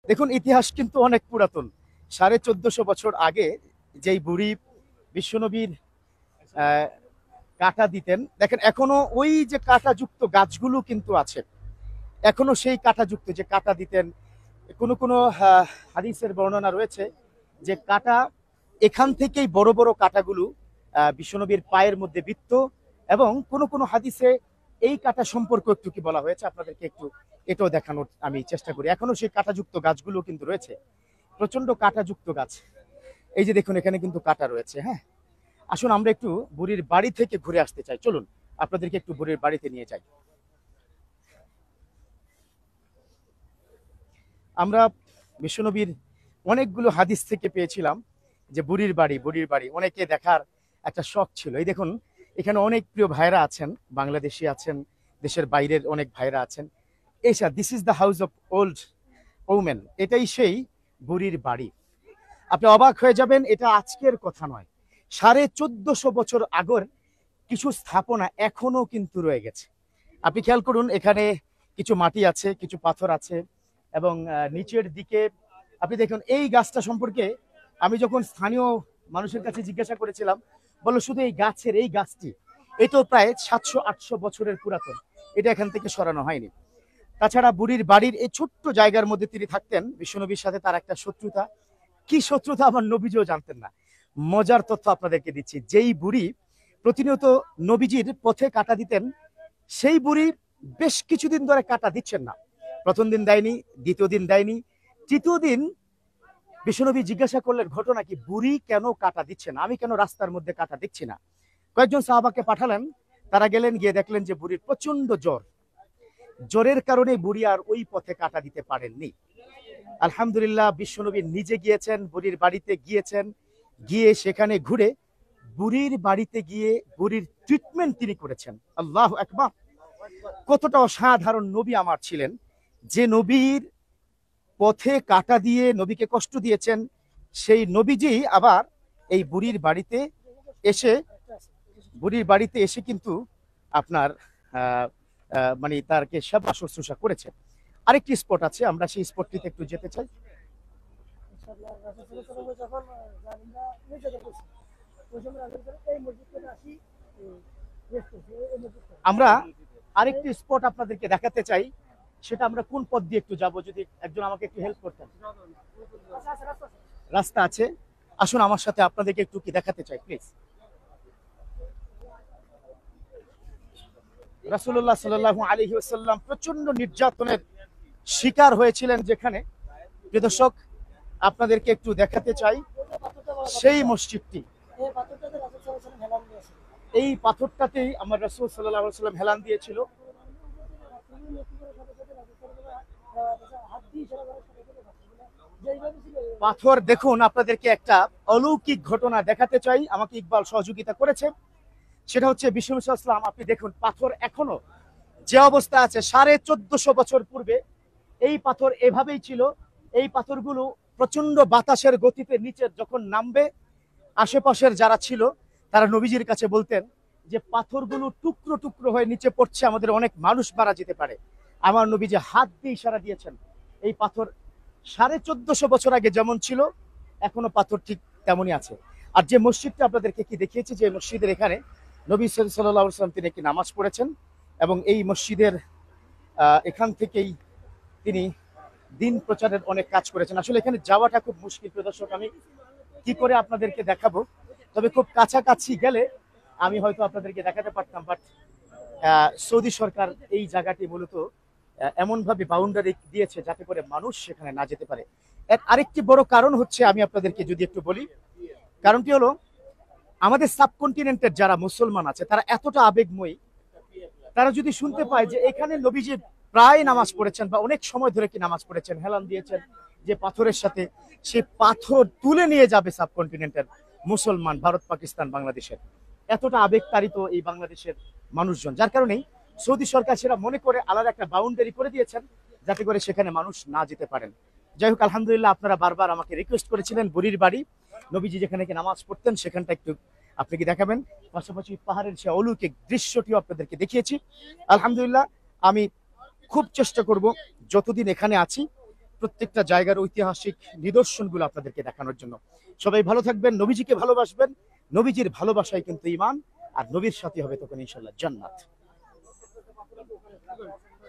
দেখুন, ইতিহাস কিন্তু অনেক পুরাতন। 1450 বছর আগে যেই বুড়ি বিশ্বনবীর আহ, কাঁটা দিতেন, দেখেন এখনো ওই যে কাঁটাযুক্ত গাছগুলো কিন্তু আছে। এখনো সেই কাঁটাযুক্ত যে কাঁটা দিতেন। কোনো কোনো হাদিসের বর্ণনা রয়েছে যে কাঁটা এখান থেকেই বড় বড় কাঁটাগুলো বিশ্বনবীর পায়ের মধ্যে বিত্ত। এবং কোনো কোনো হাদিসে এই কাঁটা সম্পর্কে একটু কি বলা হয়েছে আপনাদেরকে একটু এটাও দেখানোর আমি চেষ্টা করি। এখনো সেই কাঁটাযুক্ত গাছগুলো কিন্তু রয়েছে, প্রচন্ড কাঁটাযুক্ত গাছ। এই যে দেখুন, এখানে কিন্তু কাঁটা রয়েছে। হ্যাঁ, আসুন আমরা একটু বুড়ির বাড়ি থেকে ঘুরে আসতে চাই। চলুন আপনাদেরকে একটু বুড়ির বাড়িতে নিয়ে যাই। আমরা বিশ্বনবীর অনেকগুলো হাদিস থেকে পেয়েছিলাম যে বুড়ির বাড়ি, বুড়ির বাড়ি অনেকে দেখার একটা শখ ছিল। এই দেখুন, এখানে অনেক প্রিয় ভাইরা আছেন, বাংলাদেশি আছেন, দেশের বাইরের অনেক ভাইরা আছেন। এইসা this is the house of old women. এটাই সেই বুড়ির বাড়ি। আপনি অবাক হয়ে যাবেন, এটা আজকের কথা নয়। 1450 বছর আগের কিছু স্থাপনা এখনো কিন্তু রয়ে গেছে। আপনি খেয়াল করুন, এখানে কিছু মাটি আছে, কিছু পাথর আছে, এবং নিচের দিকে আপনি দেখুন এই গাছটা সম্পর্কে আমি যখন স্থানীয় মানুষের কাছে জিজ্ঞাসা করেছিলাম, বললো শুধু এই গাছের এই গাছটি এটাও প্রায় 700-800 বছরের পুরাতন, এটা এখান থেকে সরানো হয়নি। তাছাড়া বুড়ির বাড়ির এই ছোট্ট জায়গার মধ্যে তিনি থাকতেন। বিশ্বনবীর সাথে তার একটা শত্রুতা, কি শত্রুতা আমার নবীজিও জানতেন না। মজার তথ্য আপনাদেরকে দিচ্ছি, যেই বুড়ি প্রতিনিয়ত নবীজির পথে কাটা দিতেন, সেই বুড়ি বেশ কিছুদিন ধরে কাটা দিচ্ছেন না। প্রথম দিন দেয়নি, দ্বিতীয় দিন দেয়নি, তৃতীয় দিন বিশ্বনবী জিজ্ঞাসা করলেন ঘটনা কি, বুড়ি কেন কাটা দিচ্ছে না, আমি কেন রাস্তার মধ্যে কাটা দিচ্ছি না। কয়েকজন সাহাবাকে পাঠালেন, তারা গেলেন, গিয়ে দেখলেন যে বুড়ির প্রচন্ড জ্বর। জ্বরের কারণে বুড়ি আর ওই পথে কাটা দিতে পারেননি। আলহামদুলিল্লাহ, বিশ্বনবী নিজে গিয়েছেন, বুড়ির বাড়িতে গিয়েছেন, গিয়ে সেখানে ঘুরে বুড়ির বাড়িতে গিয়ে বুড়ির ট্রিটমেন্ট তিনি করেছেন। আল্লাহু আকবার! কতটা অসাধারণ নবী আমার ছিলেন, যে নবীর পথে কাটা দিয়ে নবীকে কষ্ট দিয়েছেন, সেই নবীজি আবার এই বুড়ির বাড়িতে এসে কিন্তু আপনার মানে তারকে সেবা শুশ্রূষা করেছেন। আরেকটি স্পট আছে, আমরা সেই স্পটটিতে একটু যেতে চাই। আমরা আরেকটি স্পট আপনাদেরকে দেখাতে চাই, সেটা আমরা কোন পথ দিয়ে একটু যাব, যদি একজন আমাকে একটু হেল্প করতেন। রাস্তা আছে, আসুন আমার সাথে আপনাদেরকে একটু কি দেখাতে চাই প্লিজ। রাসূলুল্লাহ সাল্লাল্লাহু আলাইহি ওয়াসাল্লাম প্রচন্ড নির্যাতনের শিকার হয়েছিলেন যেখানে। প্রিয় দর্শক, আপনাদেরকে একটু দেখাতে চাই সেই মসজিদটি। এই পাথরটাতেই আমার রাসূল সাল্লাল্লাহু আলাইহি ওয়াসাল্লাম হেলান দিয়েছিল। পাথর দেখুন, আপনাদেরকে একটা অলৌকিক ঘটনা দেখাতে চাই, আমাকে ইকবাল সহযোগিতা করেছে। সেটা হচ্ছে বিশ্বনবী সাল্লাল্লাহু আলাইহি ওয়াসাল্লাম, আপনি দেখুন পাথর এখনো যে অবস্থা আছে 1450 বছর পূর্বে এই পাথর এভাবেই ছিল। এই পাথরগুলো প্রচন্ড বাতাসের গতিতে নিচে যখন নামবে, আশেপাশের যারা ছিল তারা নবীজির কাছে বলতেন যে পাথরগুলো টুকরো টুকরো হয়ে নিচে পড়ছে, আমাদের অনেক মানুষ মারা যেতে পারে। আমার নবীজি হাত দিয়ে ইশারা দিয়েছেন, এই পাথর 1450 বছর আগে যেমন ছিল এখনো পাথর ঠিক তেমনই আছে। আর যে মসজিদটা আপনাদেরকে কি দেখিয়েছি, যে মসজিদের এখানে নবী সাল্লাল্লাহু আলাইহি ওয়াসাল্লাম তিনি একটি নামাজ পড়েছেন, এবং এই মসজিদের এখান থেকেই তিনি দিন প্রচারের অনেক কাজ করেছেন। আসলে এখানে যাওয়াটা খুব মুশকিল প্রিয় দর্শক, আমি কি করে আপনাদেরকে দেখাবো, তবে খুব কাছাকাছি গেলে আমি হয়তো আপনাদেরকে দেখাতে পারতাম। বাট সৌদি সরকার এই জায়গাটি মূলত এমন ভাবে বাউন্ডারি দিয়েছে যাতে করে মানুষ সেখানে না যেতে পারে। এর আরেকটি বড় কারণ হচ্ছে, আমি আপনাদেরকে যদি একটু বলি, কারণটি হলো আমাদের সাবকন্টিনেন্টের যারা মুসলমান আছে তারা এতটা আবেগময়ী, তারা যদি শুনতে পায় যে এখানে নবীজি প্রায় নামাজ পড়েছেন বা অনেক সময় ধরে কি নামাজ পড়েছেন, হেলান দিয়েছেন যে পাথরের সাথে, সে পাথর তুলে নিয়ে যাবে সাবকন্টিনেন্টের মুসলমান, ভারত, পাকিস্তান, বাংলাদেশের। এতটা আবেগতাড়িত এই বাংলাদেশের মানুষজন, যার কারণেই সৌদি সরকার সেটা মনে করে আলাদা একটা বাউন্ডারি করে দিয়েছেন যাতে করে সেখানে মানুষ না যেতে পারেন। যাই হোক, আলহামদুলিল্লাহ, আপনারা বারবার আমাকে রিকোয়েস্ট করেছিলেন বুড়ির বাড়ি, নবীজি যেখানে কি নামাজ পড়তেন সেখানটা একটু আপনি কি দেখাবেন। পাশাপাশি পাহাড়ের সে অলৌকিক দৃশ্যটিও আপনাদেরকে দেখিয়েছি। আলহামদুলিল্লাহ, আমি খুব চেষ্টা করব যতদিন এখানে আছি প্রত্যেকটা জায়গার ঐতিহাসিক নিদর্শনগুলো আপনাদেরকে দেখানোর জন্য। সবাই ভালো থাকবেন, নবীজিকে ভালোবাসবেন, নবীজির ভালোবাসাই কিন্তু ঈমান, আর নবীর সাথে হবে তখন ইনশাআল্লাহ জান্নাত।